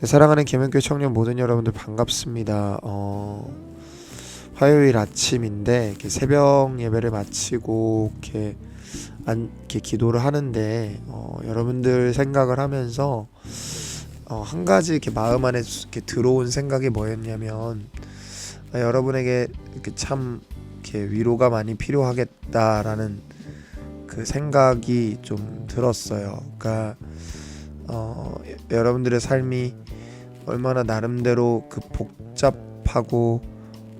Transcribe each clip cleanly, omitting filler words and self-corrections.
사랑하는 계명교회 청년 모든 여러분들 반갑습니다. 화요일 아침인데 이렇게 새벽 예배를 마치고 이렇게 기도를 하는데 여러분들 생각을 하면서 한 가지 이렇게 마음 안에 이렇게 들어온 생각이 뭐였냐면 여러분에게 이렇게 참 이렇게 위로가 많이 필요하겠다라는 그 생각이 좀 들었어요. 그러니까 여러분들의 삶이 얼마나 나름대로 그 복잡하고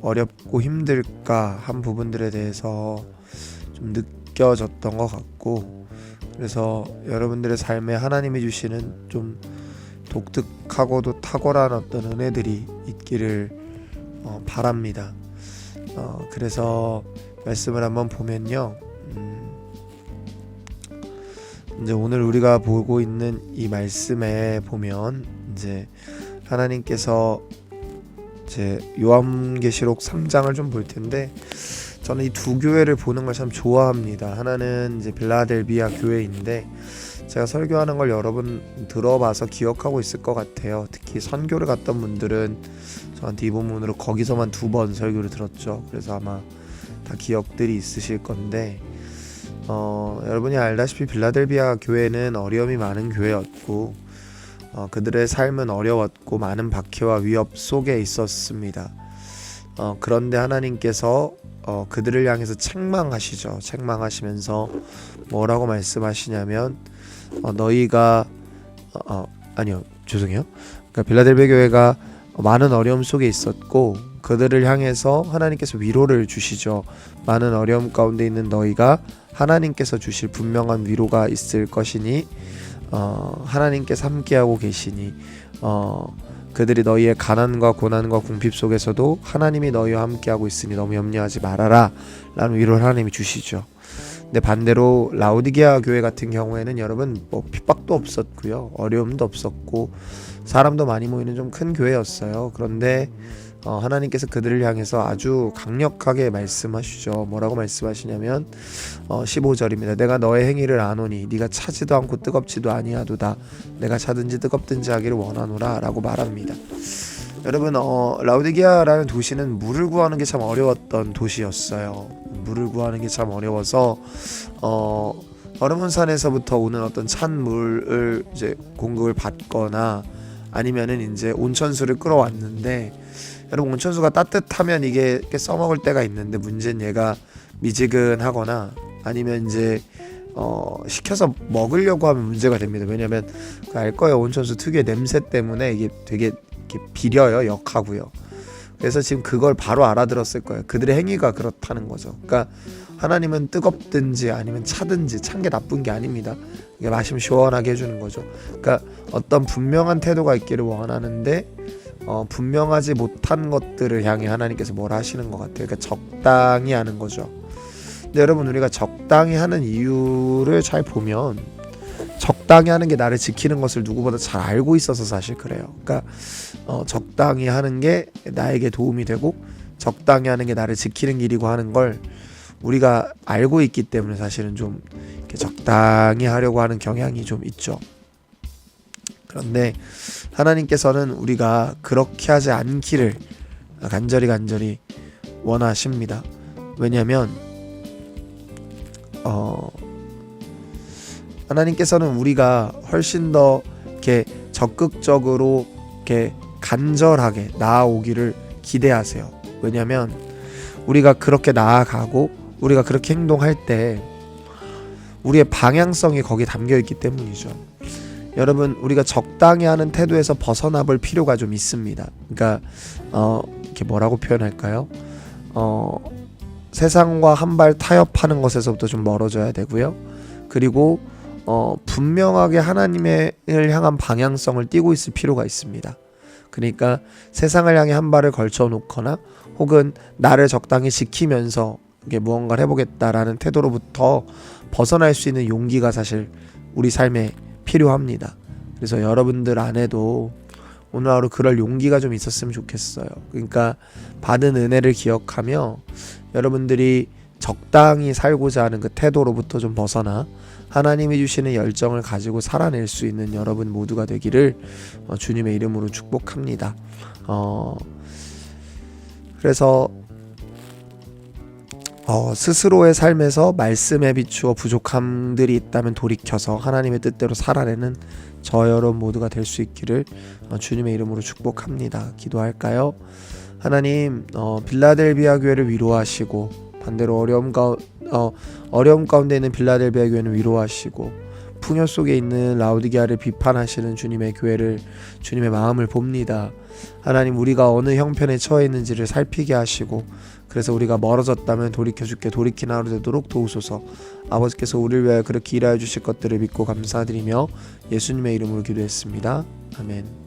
어렵고 힘들까 한 부분들에 대해서 좀 느껴졌던 것 같고, 그래서 여러분들의 삶에 하나님이 주시는 좀 독특하고도 탁월한 어떤 은혜들이 있기를 바랍니다. 그래서 말씀을 한번 보면요, 이제 오늘 우리가 보고 있는 이 말씀에 보면 이제 하나님께서 이제 요한계시록 3장을 좀 볼 텐데, 저는 이 두 교회를 보는 걸 참 좋아합니다. 하나는 이제 빌라델비아 교회인데, 제가 설교하는 걸 여러분 들어봐서 기억하고 있을 것 같아요. 특히 선교를 갔던 분들은 저한테 이 본문으로 거기서만 2번 설교를 들었죠. 그래서 아마 다 기억들이 있으실 건데, 여러분이 알다시피 빌라델비아 교회는 어려움이 많은 교회였고, 그들의 삶은 어려웠고 많은 박해와 위협 속에 있었습니다. 그런데 하나님께서 그들을 향해서 책망하시죠. 책망하시면서 뭐라고 말씀하시냐면, 너희가 아니요, 죄송해요. 그러니까 빌라델비아 교회가 많은 어려움 속에 있었고, 그들을 향해서 하나님께서 위로를 주시죠. 많은 어려움 가운데 있는 너희가 하나님께서 주실 분명한 위로가 있을 것이니, 하나님께서 함께하고 계시니, 그들이 너희의 가난과 고난과 궁핍 속에서도 하나님이 너희와 함께하고 있으니 너무 염려하지 말아라 라는 위로를 하나님이 주시죠. 근데 반대로 라오디게아 교회 같은 경우에는 여러분 핍박도 없었고요, 어려움도 없었고 사람도 많이 모이는 좀 큰 교회였어요. 그런데 하나님께서 그들을 향해서 아주 강력하게 말씀하시죠. 뭐라고 말씀하시냐면 15절입니다. 내가 너의 행위를 아노니 네가 차지도 않고 뜨겁지도 아니하도다. 내가 차든지 뜨겁든지 하기를 원하노라 라고 말합니다. 여러분, 라오디게아라는 도시는 물을 구하는 게 참 어려웠던 도시였어요. 물을 구하는 게 참 어려워서 어르몬산에서부터 오는 어떤 찬 물을 이제 공급을 받거나 아니면은 이제 온천수를 끌어왔는데, 여러분 온천수가 따뜻하면 이게 써먹을 때가 있는데, 문제는 얘가 미지근하거나 아니면 이제 식혀서 먹으려고 하면 문제가 됩니다. 왜냐면 알 거예요. 온천수 특유의 냄새 때문에 이게 되게 이렇게 비려요, 역하고요. 그래서 지금 그걸 바로 알아들었을 거예요. 그들의 행위가 그렇다는 거죠. 그러니까 하나님은 뜨겁든지 아니면 차든지, 찬 게 나쁜 게 아닙니다. 이게 마시면 시원하게 해주는 거죠. 그러니까 어떤 분명한 태도가 있기를 원하는데 분명하지 못한 것들을 향해 하나님께서 뭐라 하시는 것 같아요. 그러니까 적당히 하는 거죠. 근데 여러분, 우리가 적당히 하는 이유를 잘 보면 적당히 하는 게 나를 지키는 것을 누구보다 잘 알고 있어서 사실 그래요. 그러니까 적당히 하는 게 나에게 도움이 되고 적당히 하는 게 나를 지키는 길이고 하는 걸 우리가 알고 있기 때문에 사실은 좀 이렇게 적당히 하려고 하는 경향이 좀 있죠. 그런데 하나님께서는 우리가 그렇게 하지 않기를 간절히 원하십니다. 왜냐하면 하나님께서는 우리가 훨씬 더 이렇게 적극적으로 이렇게 간절하게 나아오기를 기대하세요. 왜냐하면 우리가 그렇게 나아가고 우리가 그렇게 행동할 때 우리의 방향성이 거기에 담겨 있기 때문이죠. 여러분, 우리가 적당히 하는 태도에서 벗어나 볼 필요가 좀 있습니다. 그러니까 이렇게 뭐라고 표현할까요? 세상과 한 발 타협하는 것에서부터 좀 멀어져야 되고요. 그리고 분명하게 하나님을 향한 방향성을 띠고 있을 필요가 있습니다. 그러니까 세상을 향해 한 발을 걸쳐 놓거나 혹은 나를 적당히 지키면서 이게 무언가를 해보겠다라는 태도로부터 벗어날 수 있는 용기가 사실 우리 삶에 필요합니다. 그래서 여러분들 안에도 오늘 하루 그럴 용기가 좀 있었으면 좋겠어요. 그러니까 받은 은혜를 기억하며 여러분들이 적당히 살고자 하는 그 태도로부터 좀 벗어나 하나님이 주시는 열정을 가지고 살아낼 수 있는 여러분 모두가 되기를 주님의 이름으로 축복합니다. 그래서 스스로의 삶에서 말씀에 비추어 부족함들이 있다면 돌이켜서 하나님의 뜻대로 살아내는 저 여러분 모두가 될 수 있기를 주님의 이름으로 축복합니다. 기도할까요? 하나님, 빌라델비아 교회를 위로하시고 반대로 어려움 가운데 있는 빌라델비아 교회는 위로하시고 풍요 속에 있는 라오디게아를 비판하시는 주님의 교회를, 주님의 마음을 봅니다. 하나님, 우리가 어느 형편에 처해 있는지를 살피게 하시고 그래서 우리가 멀어졌다면 돌이켜줄게 돌이키는 하루 되도록 도우소서. 아버지께서 우리를 위하여 그렇게 일하여 주실 것들을 믿고 감사드리며 예수님의 이름으로 기도했습니다. 아멘.